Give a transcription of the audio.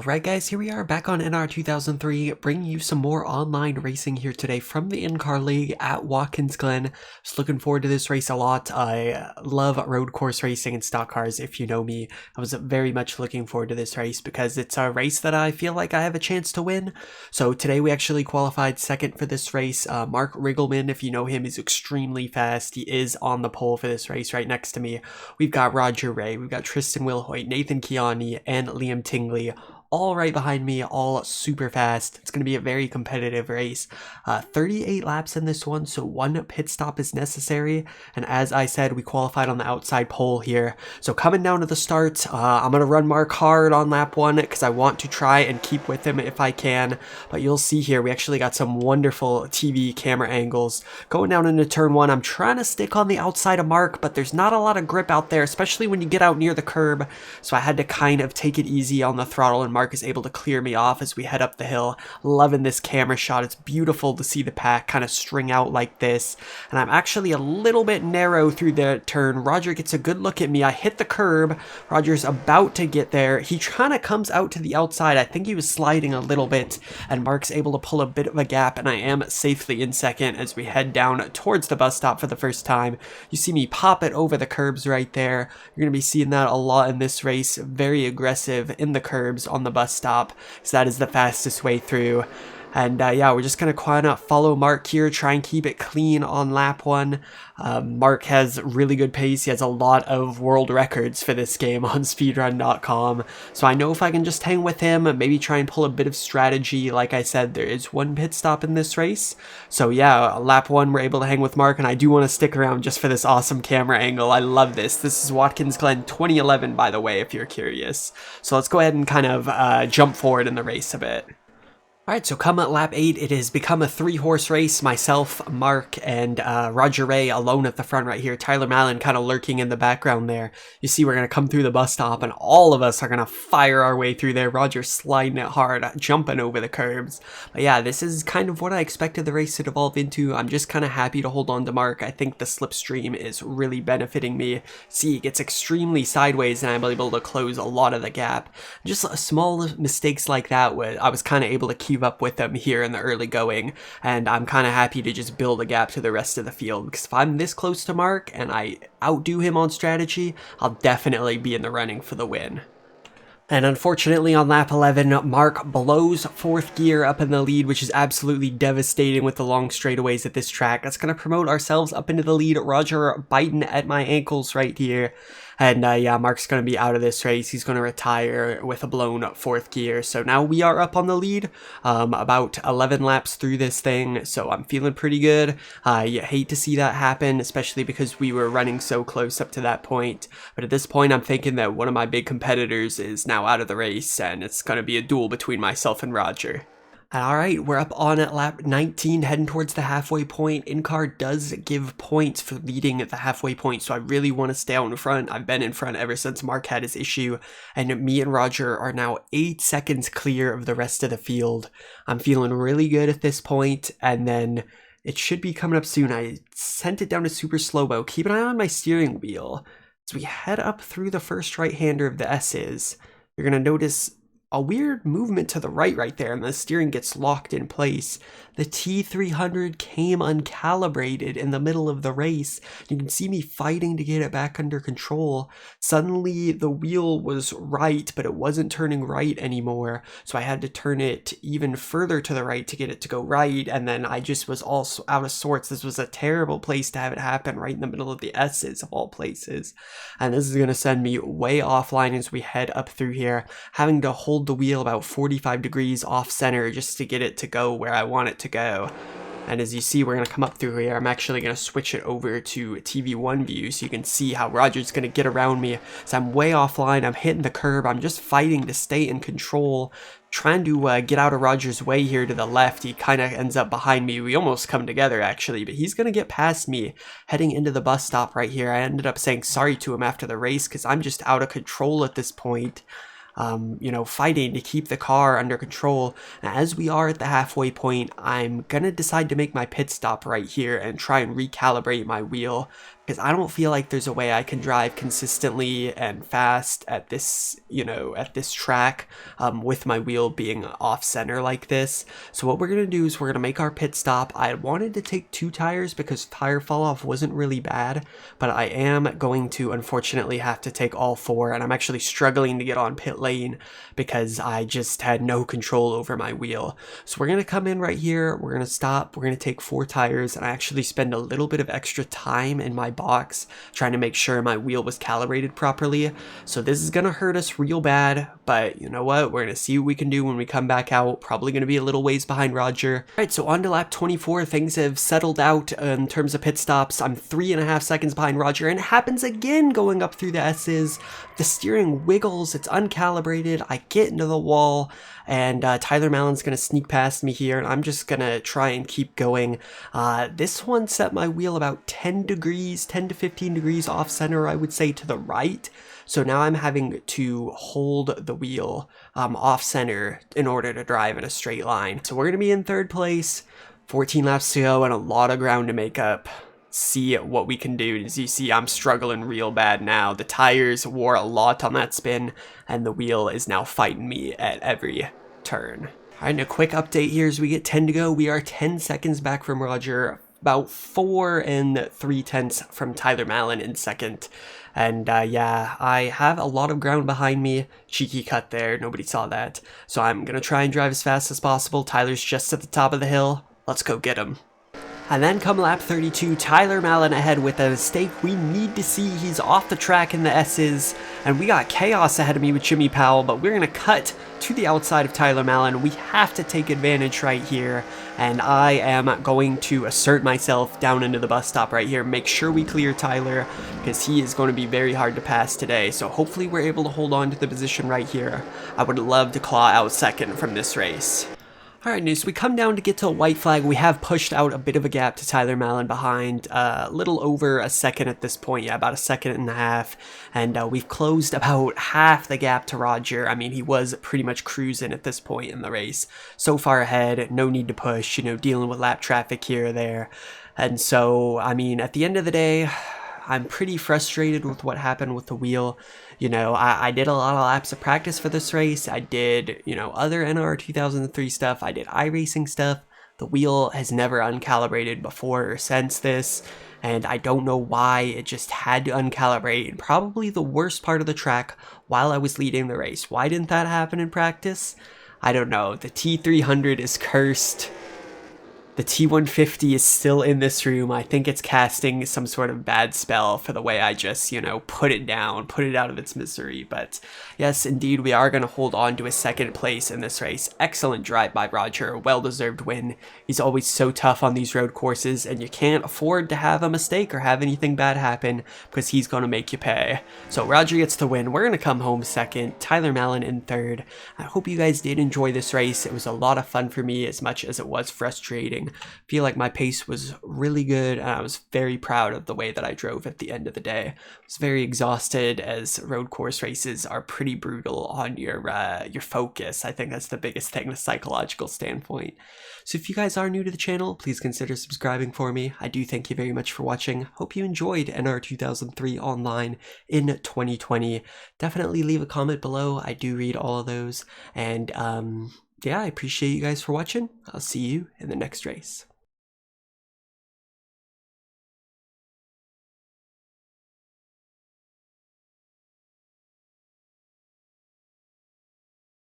Alright guys, here we are back on NR2003, bringing you some more online racing here today from the INCAR League at Watkins, Glen. Just looking forward to this race a lot. I love road course racing and stock cars, if you know me. I was very much looking forward to this race because it's a race that I feel like I have a chance to win. So today we actually qualified second for this race. Mark Riggleman, if you know him, is extremely fast. He is on the pole for this race right next to me. We've got Roger Ray, we've got Tristan Wilhoit, Nathan Kiani, and Liam Tingley all right behind me, all super fast. It's going to be a very competitive race. 38 laps in this one, so one pit stop is necessary. And as I said, we qualified on the outside pole here. So coming down to the start, I'm going to run Mark hard on lap one because I want to try and keep with him if I can. But you'll see here, we actually got some wonderful TV camera angles. Going down into turn one, I'm trying to stick on the outside of Mark, but there's not a lot of grip out there, especially when you get out near the curb. So I had to kind of take it easy on the throttle, and Mark is able to clear me off as we head up the hill. Loving this camera shot. It's beautiful to see the pack kind of string out like this. And I'm actually a little bit narrow through the turn. Roger gets a good look at me. I hit the curb. Roger's about to get there. He kind of comes out to the outside. I think he was sliding a little bit, and Mark's able to pull a bit of a gap, and I am safely in second as we head down towards the bus stop for the first time. You see me pop it over the curbs right there. You're going to be seeing that a lot in this race. Very aggressive in the curbs on the bus stop, so that is the fastest way through. And yeah, we're just going to kind of follow Mark here, try and keep it clean on lap one. Mark has really good pace. He has a lot of world records for this game on speedrun.com. So I know if I can just hang with him, maybe try and pull a bit of strategy. Like I said, there is one pit stop in this race. So yeah, lap one, we're able to hang with Mark, and I do want to stick around just for this awesome camera angle. I love this. This is Watkins Glen 2011, by the way, if you're curious. So let's go ahead and kind of jump forward in the race a bit. Alright, so come at lap 8, it has become a 3-horse race. Myself, Mark, and Roger Ray alone at the front right here. Tyler Mallon kind of lurking in the background there. You see we're going to come through the bus stop, and all of us are going to fire our way through there. Roger sliding it hard, jumping over the curbs. But yeah, this is kind of what I expected the race to devolve into. I'm just kind of happy to hold on to Mark. I think the slipstream is really benefiting me. See, he gets extremely sideways, and I'm able to close a lot of the gap. Just small mistakes like that, I was kind of able to keep up with them here in the early going, and I'm kind of happy to just build a gap to the rest of the field, because if I'm this close to Mark and I outdo him on strategy, I'll definitely be in the running for the win. And unfortunately on lap 11, Mark blows 4th gear up in the lead, which is absolutely devastating with the long straightaways at this track. That's going to promote ourselves up into the lead. Roger biting at my ankles right here. And yeah, Mark's going to be out of this race. He's going to retire with a blown 4th gear. So now we are up on the lead, about 11 laps through this thing. So I'm feeling pretty good. You hate to see that happen, especially because we were running so close up to that point. But at this point, I'm thinking that one of my big competitors is now out of the race, and it's going to be a duel between myself and Roger. Alright, we're up on at lap 19, heading towards the halfway point. INCAR does give points for leading at the halfway point, so I really want to stay out in front. I've been in front ever since Mark had his issue, and me and Roger are now 8 seconds clear of the rest of the field. I'm feeling really good at this point, and then it should be coming up soon. I sent it down to super slow-mo. Keep an eye on my steering wheel. As we head up through the first right-hander of the S's, you're going to notice a weird movement to the right there, and the steering gets locked in place. The T300 came uncalibrated in the middle of the race. You can see me fighting to get it back under control. Suddenly the wheel was right, but it wasn't turning right anymore, so I had to turn it even further to the right to get it to go right, and then I just was all out of sorts. This was a terrible place to have it happen, right in the middle of the S's of all places, and this is going to send me way offline as we head up through here, having to hold the wheel about 45 degrees off center just to get it to go where I want it to go. And as you see, we're going to come up through here. I'm actually going to switch it over to TV1 view so you can see how Roger's going to get around me. So I'm way offline, I'm hitting the curb, I'm just fighting to stay in control, trying to get out of Roger's way here to the left. He kind of ends up behind me. We almost come together actually, but he's going to get past me heading into the bus stop right here. I ended up saying sorry to him after the race because I'm just out of control at this point. You know, fighting to keep the car under control. And as we are at the halfway point, I'm gonna decide to make my pit stop right here and try and recalibrate my wheel because I don't feel like there's a way I can drive consistently and fast at this, at this track with my wheel being off center like this. So what we're going to do is we're going to make our pit stop. I wanted to take 2 tires because tire fall off wasn't really bad, but I am going to unfortunately have to take all 4, and I'm actually struggling to get on pit lane because I just had no control over my wheel. So we're going to come in right here, we're going to stop, we're going to take 4 tires, and I actually spend a little bit of extra time in my box trying to make sure my wheel was calibrated properly. So this is gonna hurt us real bad, but you know what, we're gonna see what we can do when we come back out. Probably gonna be a little ways behind Roger. All right, so on to lap 24. Things have settled out in terms of pit stops. I'm 3.5 seconds behind Roger, and it happens again going up through the S's. The steering wiggles, it's uncalibrated, I get into the wall, and Tyler Mallon's gonna sneak past me here, and I'm just gonna try and keep going. This one set my wheel about 10 to 15 degrees off center, I would say, to the right. So now I'm having to hold the wheel off center in order to drive in a straight line. So we're gonna be in 3rd place, 14 laps to go, and a lot of ground to make up. See what we can do. As you see, I'm struggling real bad now. The tires wore a lot on that spin, and the wheel is now fighting me at every turn. All right, and a quick update here as we get 10 to go. We are 10 seconds back from Roger, about 4 3/10 from Tyler Mallon in 2nd. And yeah, I have a lot of ground behind me. Cheeky cut there, nobody saw that. So I'm gonna try and drive as fast as possible. Tyler's just at the top of the hill. Let's go get him. And then come lap 32, Tyler Mallon ahead with a mistake we need to see. He's off the track in the S's, and we got chaos ahead of me with Jimmy Powell, but we're going to cut to the outside of Tyler Mallon. We have to take advantage right here, and I am going to assert myself down into the bus stop right here. Make sure we clear Tyler, because he is going to be very hard to pass today. So hopefully we're able to hold on to the position right here. I would love to claw out 2nd from this race. Alright, news. We come down to get to a white flag. We have pushed out a bit of a gap to Tyler Mallon behind, a little over a second at this point, yeah, about 1.5 seconds, and we've closed about half the gap to Roger. I mean, he was pretty much cruising at this point in the race. So far ahead, no need to push, dealing with lap traffic here or there. And so, I mean, at the end of the day, I'm pretty frustrated with what happened with the wheel. I did a lot of laps of practice for this race. I did, other NR2003 stuff. I did iRacing stuff. The wheel has never uncalibrated before or since this, and I don't know why it just had to uncalibrate in probably the worst part of the track while I was leading the race. Why didn't that happen in practice? I don't know. The T300 is cursed. The T150 is still in this room. I think it's casting some sort of bad spell for the way I just, put it down, put it out of its misery. But yes, indeed, we are going to hold on to a 2nd place in this race. Excellent drive by Roger. Well-deserved win. He's always so tough on these road courses, and you can't afford to have a mistake or have anything bad happen because he's going to make you pay. So Roger gets the win. We're going to come home 2nd. Tyler Mallon in 3rd. I hope you guys did enjoy this race. It was a lot of fun for me as much as it was frustrating. Feel like my pace was really good, and I was very proud of the way that I drove at the end of the day. I was very exhausted, as road course races are pretty brutal on your focus. I think that's the biggest thing, the psychological standpoint. So if you guys are new to the channel, please consider subscribing for me. I do thank you very much for watching. Hope you enjoyed NR2003 Online in 2020. Definitely leave a comment below. I do read all of those, and yeah, I appreciate you guys for watching. I'll see you in the next race.